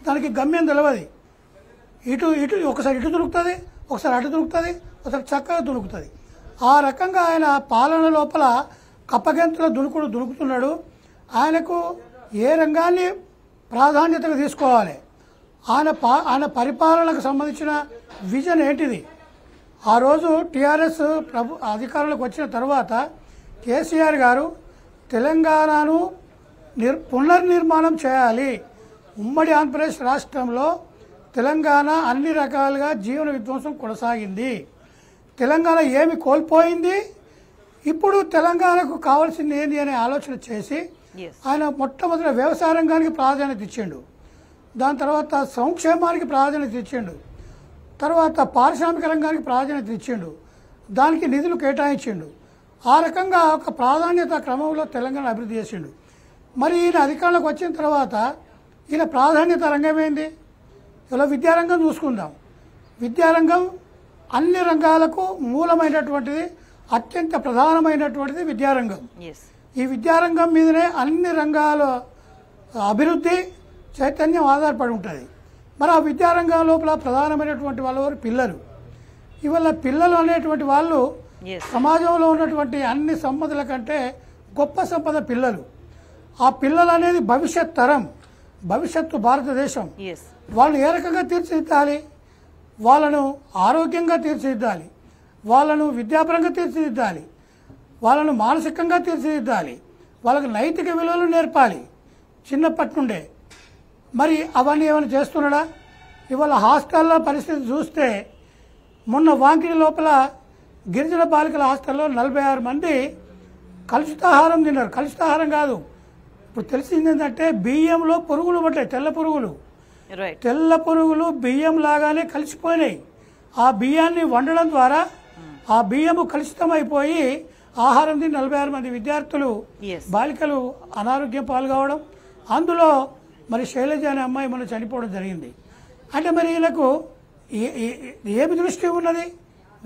దానికి గమ్యం తెలియదు. ఒకసారి ఇటు దునుకుతుంది, ఒకసారి అటు దునుకుతుంది, ఒకసారి చక్కగా దునుకుతుంది. ఆ రకంగా ఆయన పాలన లోపల కప్పగెంతుల దునుకుతున్నాడు. ఆయనకు ఏ రంగాన్ని ప్రాధాన్యతగా తీసుకోవాలి, ఆయన పరిపాలనకు సంబంధించిన విజన్ ఏంటిది? ఆ రోజు టీఆర్ఎస్ అధికారంలోకి వచ్చిన తర్వాత కేసీఆర్ గారు తెలంగాణను పునర్నిర్మాణం చేయాలి, ఉమ్మడి ఆంధ్రప్రదేశ్ రాష్ట్రంలో తెలంగాణ అన్ని రకాలుగా జీవన విధ్వంసం కొనసాగింది, తెలంగాణ ఏమి కోల్పోయింది, ఇప్పుడు తెలంగాణకు కావాల్సింది ఏంది అనే ఆలోచన చేసి ఆయన మొట్టమొదటి వ్యవసాయ రంగానికి ప్రాధాన్యత ఇచ్చిండు. దాని తర్వాత సంక్షేమానికి ప్రాధాన్యత ఇచ్చిండు. తర్వాత పారిశ్రామిక రంగానికి ప్రాధాన్యత ఇచ్చిండు. దానికి నిధులు కేటాయించిండు. ఆ రకంగా ఒక ప్రాధాన్యత క్రమంలో తెలంగాణ అభివృద్ధి చేసిండు. మరి ఈయన అధికారంలోకి వచ్చిన తర్వాత ఈయన ప్రాధాన్యత రంగం ఏంది? ఇలా విద్యారంగం చూసుకుందాం. విద్యారంగం అన్ని రంగాలకు మూలమైనటువంటిది, అత్యంత ప్రధానమైనటువంటిది విద్యారంగం. ఈ విద్యారంగం మీదనే అన్ని రంగాల అభివృద్ధి చైతన్యం ఆధారపడి ఉంటుంది. మరి ఆ విద్యారంగం లోపల ప్రధానమైనటువంటి వాళ్ళు పిల్లలు. ఇవాళ పిల్లలు అనేటువంటి వాళ్ళు సమాజంలో ఉన్నటువంటి అన్ని సంపదల కంటే గొప్ప సంపద పిల్లలు. ఆ పిల్లలు అనేది భవిష్యత్ తరం, భవిష్యత్తు భారతదేశం. వాళ్ళని ఏ రకంగా తీర్చిదిద్దాలి? వాళ్ళను ఆరోగ్యంగా తీర్చిదిద్దాలి, వాళ్ళను విద్యాపరంగా తీర్చిదిద్దాలి, వాళ్ళను మానసికంగా తీర్చిదిద్దాలి, వాళ్ళకి నైతిక విలువలు నేర్పాలి చిన్నప్పటి నుండే. మరి అవన్నీ ఏమైనా చేస్తున్నాడా? ఇవాళ హాస్టల్లో పరిస్థితి చూస్తే మొన్న వాంకిడి లోపల గిరిజన బాలికల హాస్టల్లో 46 మంది కలుషితాహారం తిన్నారు. కలుషితాహారం కాదు, ఇప్పుడు తెలిసింది ఏంటంటే బియ్యంలో పురుగులు పట్టాయి, తెల్ల పురుగులు. రైట్. తెల్ల పురుగులు బియ్యం లాగానే కలిసిపోయినాయి. ఆ బియ్యాన్ని వండడం ద్వారా ఆ బియ్యము కలుషితమైపోయి ఆహారం తిని 46 మంది విద్యార్థులు Yes. బాలికలు అనారోగ్యం పాల్గొవడం, అందులో మరి శైలజ అనే అమ్మాయి మనం చనిపోవడం జరిగింది. అంటే మరి వీళ్ళకు ఏమి దృష్టి ఉన్నది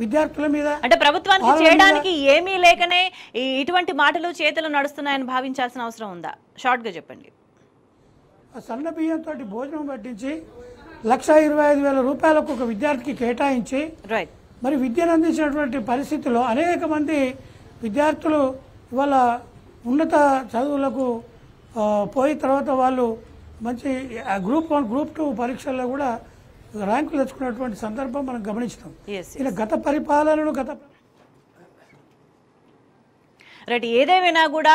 విద్యార్థుల మీద? అంటే ప్రభుత్వానికి చేయడానికి ఏమీ లేకనే ఇటువంటి మాటలు చేతులు నడుస్తున్నాయని భావించాల్సిన అవసరం ఉందా? షార్ట్ గా చెప్పండి. ఆ సన్న బియ్యంతో భోజనం పట్టించి 1,25,000 రూపాయలకు ఒక విద్యార్థికి కేటాయించి రైట్. మరి విద్యను అందించినటువంటి పరిస్థితుల్లో అనేక మంది విద్యార్థులు ఇవాళ ఉన్నత చదువులకు పోయిన తర్వాత వాళ్ళు మంచి గ్రూప్ 1 గ్రూప్ 2 పరీక్షల్లో కూడా ర్యాంకులు తెచ్చుకున్నటువంటి సందర్భం మనం గమనించాం. ఇలా గత పరిపాలనను రైట్. ఏదేమైనా కూడా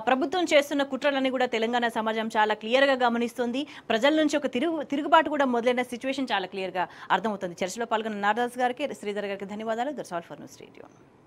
ప్రభుత్వం చేస్తున్న కుట్రలని కూడా తెలంగాణ సమాజం చాలా క్లియర్గా గమనిస్తుంది. ప్రజల నుంచి ఒక తిరుగుబాటు కూడా మొదలైన సిచ్యువేషన్ చాలా క్లియర్గా అర్థమవుతుంది. చర్చలో పాల్గొన్న నారదాస్ గారికి, శ్రీధర్ గారికి ధన్యవాదాలు. That's all for news radio.